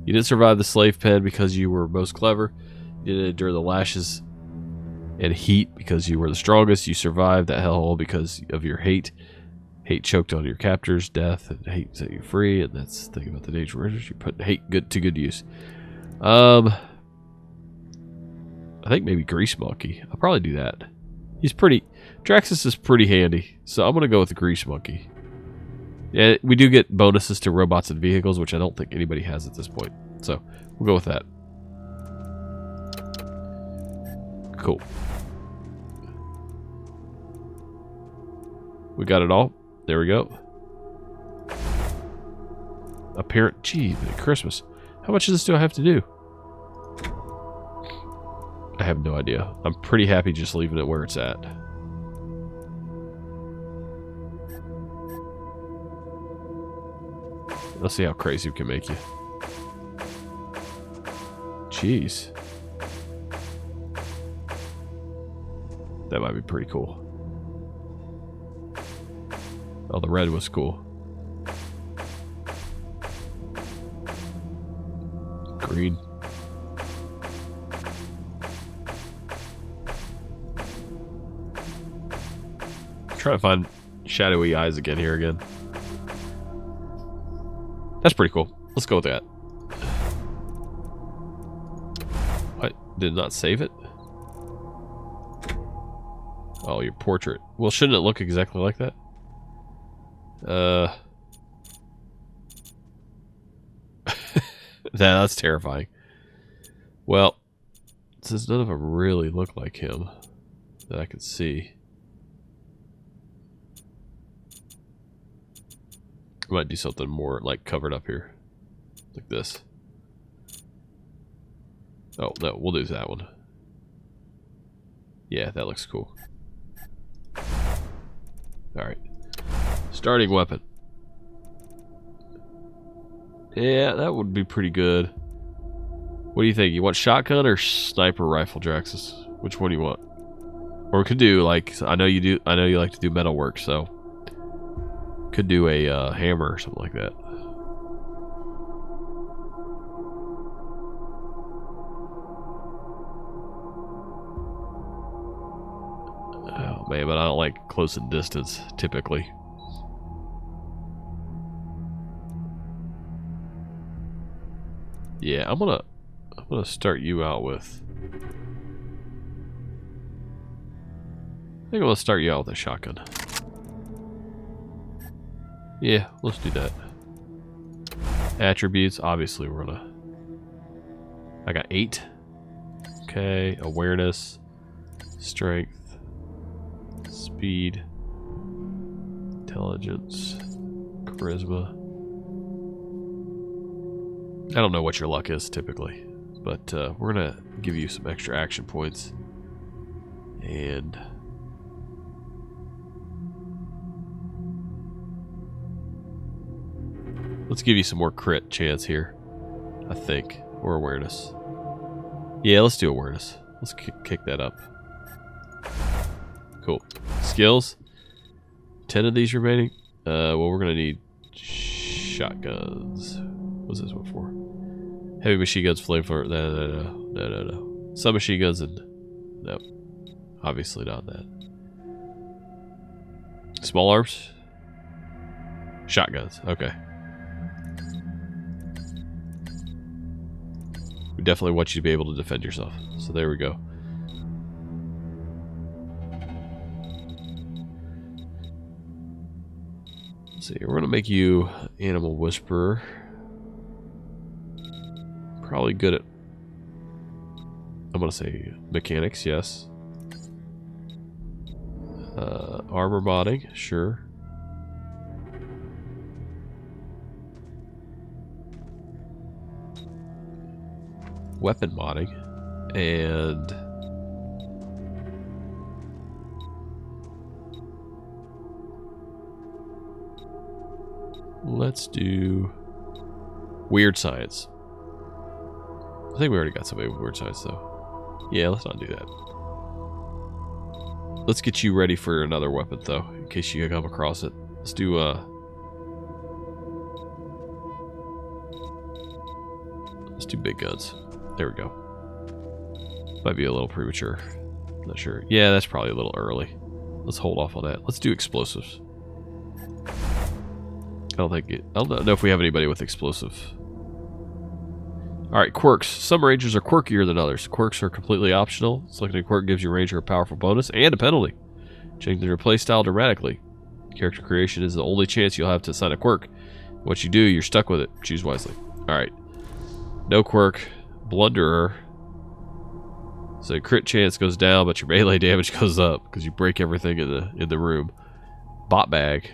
You didn't survive the slave pen because you were most clever. You didn't endure the lashes and heat because you were the strongest. You survived that hellhole because of your hate. Hate choked on your captors, death, and hate set you free. And that's the thing about the danger rangers. You put hate to good use. I think maybe Grease Monkey. I'll probably do that. He's pretty. Draxus is pretty handy, so I'm gonna go with the Grease Monkey. Yeah, we do get bonuses to robots and vehicles, which I don't think anybody has at this point. So we'll go with that. Cool. We got it all. There we go. Apparent. Gee, Christmas. How much of this do I have to do? I have no idea. I'm pretty happy just leaving it where it's at. Let's see how crazy we can make you. Jeez. That might be pretty cool. Oh, the red was cool. Green. Trying to find shadowy eyes again here again. That's pretty cool. Let's go with that. What? Did not save it? Oh, your portrait. Well, shouldn't it look exactly like that? That's terrifying. Well, since none of them really look like him that I can see, I might do something more like covered up here, like this. Oh no, we'll do that one. Yeah, that looks cool. All right, starting weapon. Yeah, that would be pretty good. What do you think? You want shotgun or sniper rifle, Draxus? Which one do you want? Or we could do like, I know you do. I know you like to do metal work, so could do a hammer or something like that. Oh man, but I don't like close and distance typically. Yeah, I'm gonna start you out with. I think I'm gonna start you out with a shotgun. Yeah, let's do that. Attributes, obviously we're gonna. I got 8. Okay, awareness, strength, speed, intelligence, charisma. I don't know what your luck is typically, but we're gonna give you some extra action points, and let's give you some more crit chance here, I think, or awareness. Yeah, let's do awareness. Let's kick that up. Cool. Skills. 10 of these remaining. Well, we're gonna need shotguns. What's this one for? Heavy machine guns, flamethrower. No. Some machine guns and no. Obviously not that. Small arms? Shotguns. Okay. We definitely want you to be able to defend yourself. So there we go. Let's see. We're going to make you Animal Whisperer. Probably good at, I'm going to say mechanics, yes. Armor modding, sure. Weapon modding. And let's do weird science. I think we already got somebody with weird science though. Yeah, let's not do that. Let's get you ready for another weapon though, in case you come across it. Let's do big guns. There we go. Might be a little premature. Not sure. Yeah, that's probably a little early. Let's hold off on that. Let's do explosives. I don't know if we have anybody with explosive. Alright, quirks. Some rangers are quirkier than others. Quirks are completely optional. Selecting a quirk gives your ranger a powerful bonus and a penalty. Changing their playstyle dramatically. Character creation is the only chance you'll have to assign a quirk. Once you do, you're stuck with it. Choose wisely. Alright. No quirk. Blunderer. So crit chance goes down, but your melee damage goes up because you break everything in the room. Bot bag.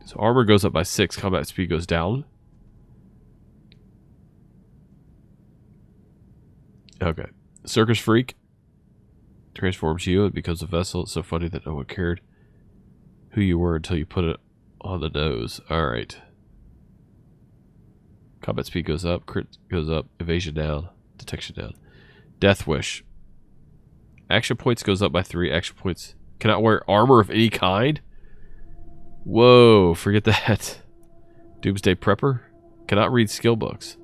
So armor goes up by 6, combat speed goes down. Okay. Circus freak transforms you and becomes a vessel. It's so funny that no one cared who you were until you put it on the nose. Alright. Combat speed goes up, crit goes up, evasion down, detection down. Death wish. Action points goes up by 3. Action points. Cannot wear armor of any kind? Whoa, forget that. Doomsday prepper. Cannot read skill books.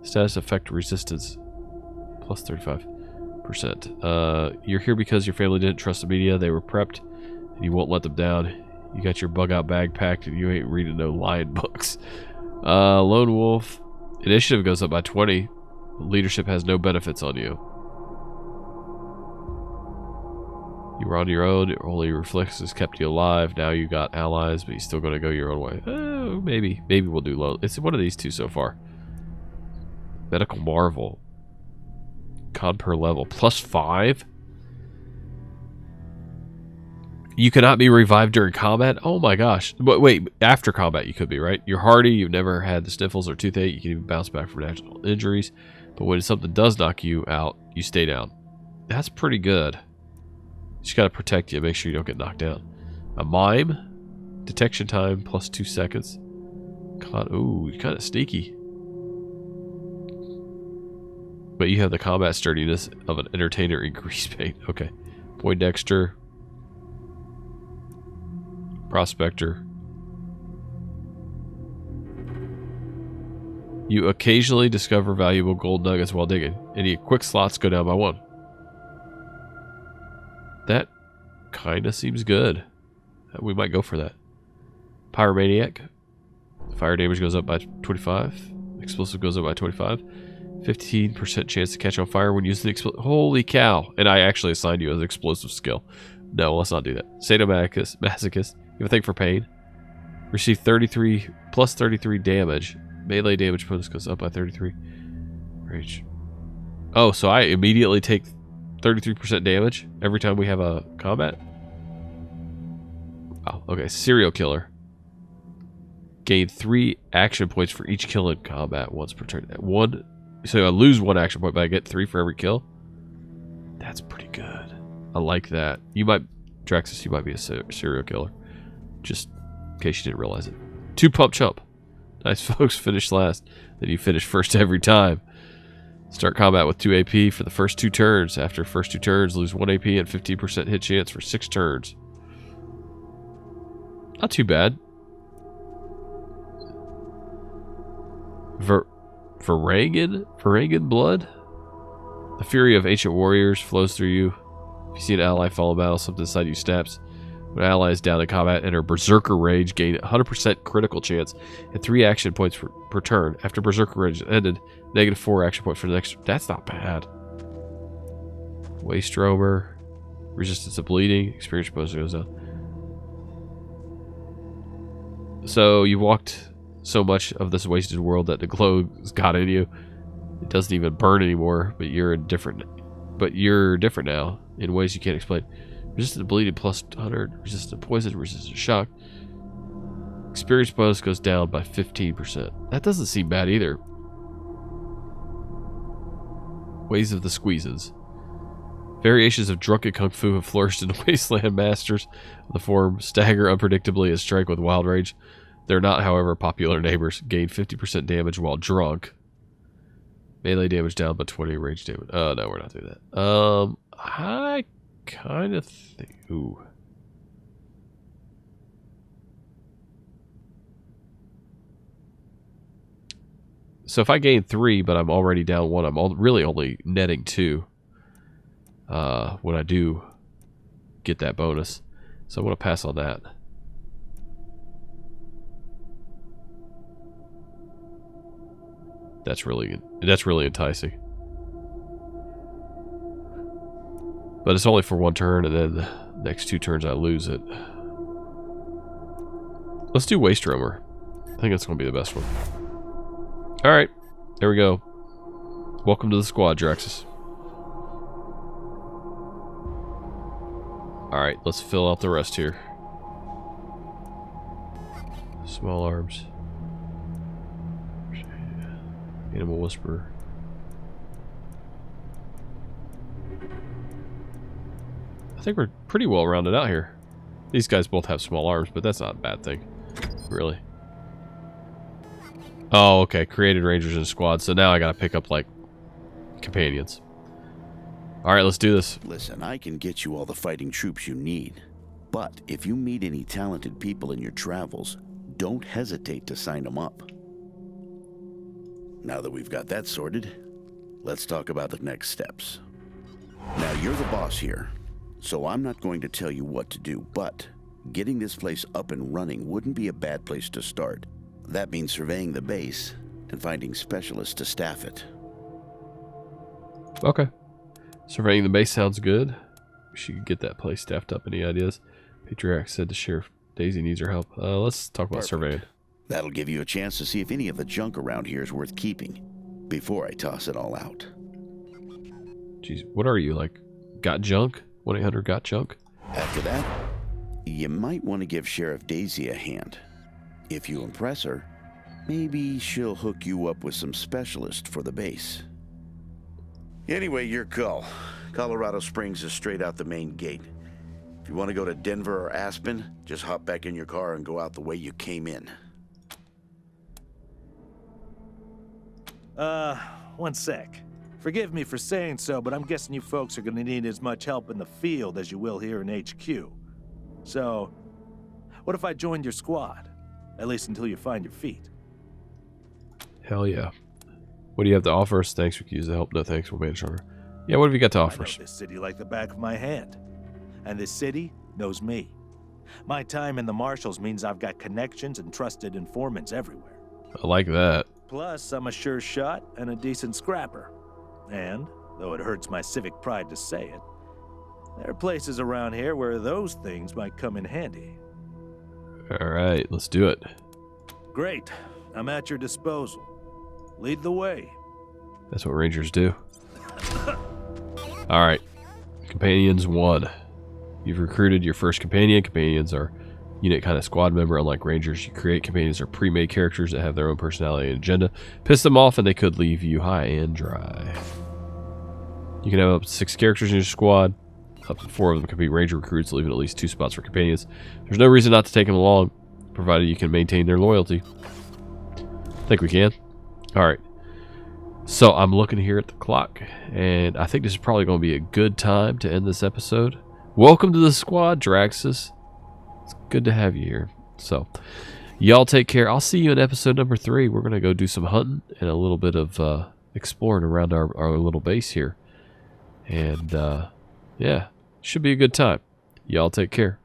Status effect resistance. Plus 35%. You're here because your family didn't trust the media. They were prepped, and you won't let them down. You got your bug out bag packed, and you ain't reading no lion books. Lone wolf. Initiative goes up by 20. Leadership has no benefits on you. You were on your own. Only reflexes kept you alive. Now you got allies, but you're still going to go your own way. Oh, maybe we'll do low. It's one of these two so far. Medical marvel. Con per level. Plus 5. You cannot be revived during combat? Oh my gosh. But wait, after combat you could be, right? You're hardy, you've never had the sniffles or toothache, you can even bounce back from natural injuries. But when something does knock you out, you stay down. That's pretty good. Just gotta protect you, make sure you don't get knocked down. A mime. Detection time plus 2 seconds. Ooh, kind of sneaky. But you have the combat sturdiness of an entertainer in grease paint. Okay. Poindexter. Prospector. You occasionally discover valuable gold nuggets while digging. Any quick slots go down by 1. That kinda seems good. We might go for that. Pyromaniac. Fire damage goes up by 25. Explosive goes up by 25. 15% chance to catch on fire when using the explosive. Holy cow. And I actually assigned you as an explosive skill. No, let's not do that. Sadomasochist. You have a thing for pain. Receive 33 plus 33 damage. Melee damage bonus goes up by 33. Rage. Oh, so I immediately take 33% damage every time we have a combat? Oh, okay. Serial killer. Gain 3 action points for each kill in combat once per turn. So I lose 1 action point, but I get 3 for every kill. That's pretty good. I like that. You might, Draxus, you might be a serial killer. Just in case you didn't realize it. 2 pump chump. Nice, folks. Finish last. Then you finish first every time. Start combat with 2 AP for the first 2 turns. After first 2 turns, lose 1 AP and 15% hit chance for 6 turns. Not too bad. Varangian blood? The fury of ancient warriors flows through you. If you see an ally fall in battle, something inside you snaps. When allies down in combat enter Berserker Rage, gain 100% critical chance and 3 action points per turn. After Berserker Rage ended, -4 action points for the next. That's not bad. Waste Roamer, resistance to bleeding, experience bonus goes down. So you walked so much of this wasted world that the glow's got in you. It doesn't even burn anymore, but you're different now in ways you can't explain. Resistant to bleeding plus 100, resistant to poison, resistant to shock. Experience bonus goes down by 15%. That doesn't seem bad either. Ways of the Squeezes. Variations of drunken kung fu have flourished in Wasteland. Masters of the form stagger unpredictably and strike with wild rage. They're not, however, popular neighbors. Gain 50% damage while drunk. Melee damage down by 20, rage damage. Oh, no, we're not doing that. I kind of think... Ooh. So if I gain 3, but I'm already down 1, I'm really only netting 2 when I do get that bonus. So I want to pass on that. That's really enticing. But it's only for 1 turn, and then the next 2 turns I lose it. Let's do Waste Roamer. I think that's going to be the best one. Alright, there we go. Welcome to the squad, Draxus. Alright, let's fill out the rest here. Small arms. Animal Whisperer. I think we're pretty well rounded out here. These guys both have small arms, but that's not a bad thing. Really. Oh, okay. Created rangers in a squad, so now I gotta pick up, like, companions. Alright, let's do this. Listen, I can get you all the fighting troops you need. But if you meet any talented people in your travels, don't hesitate to sign them up. Now that we've got that sorted, let's talk about the next steps. Now, you're the boss here, so I'm not going to tell you what to do, but getting this place up and running wouldn't be a bad place to start. That means surveying the base and finding specialists to staff it. Okay. Surveying the base sounds good. We should get that place staffed up. Any ideas? Patriarch said to Sheriff Daisy needs her help. Let's talk about surveying. That'll give you a chance to see if any of the junk around here is worth keeping before I toss it all out. Jeez, what are you, like, got junk? 1-800-GOT-JUNK? After that, you might want to give Sheriff Daisy a hand. If you impress her, maybe she'll hook you up with some specialists for the base. Anyway, your call. Colorado Springs is straight out the main gate. If you want to go to Denver or Aspen, just hop back in your car and go out the way you came in. 1 sec. Forgive me for saying so, but I'm guessing you folks are gonna need as much help in the field as you will here in HQ. So, what if I joined your squad? At least until you find your feet. Hell yeah. What do you have to offer us? Thanks, we can use the help. No thanks, we'll manage harder. Yeah, what have you got to offer us? I know this city like the back of my hand. And this city knows me. My time in the Marshals means I've got connections and trusted informants everywhere. I like that. Plus, I'm a sure shot and a decent scrapper. And, though it hurts my civic pride to say it, there are places around here where those things might come in handy. Alright, let's do it. Great. I'm at your disposal. Lead the way. That's what Rangers do. Alright. Companions 1. You've recruited your first companion. Companions are unit kind of squad member. Unlike Rangers, you create companions are pre-made characters that have their own personality and agenda. Piss them off and they could leave you high and dry. You can have up to 6 characters in your squad. Up to 4 of them can be Ranger recruits, leaving at least 2 spots for companions. There's no reason not to take them along, provided you can maintain their loyalty. I think we can. Alright. So I'm looking here at the clock, and I think this is probably going to be a good time to end this episode. Welcome to the squad, Draxus. It's good to have you here. So, y'all take care. I'll see you in episode number 3. We're going to go do some hunting and a little bit of exploring around our little base here. And, yeah, should be a good time. Y'all take care.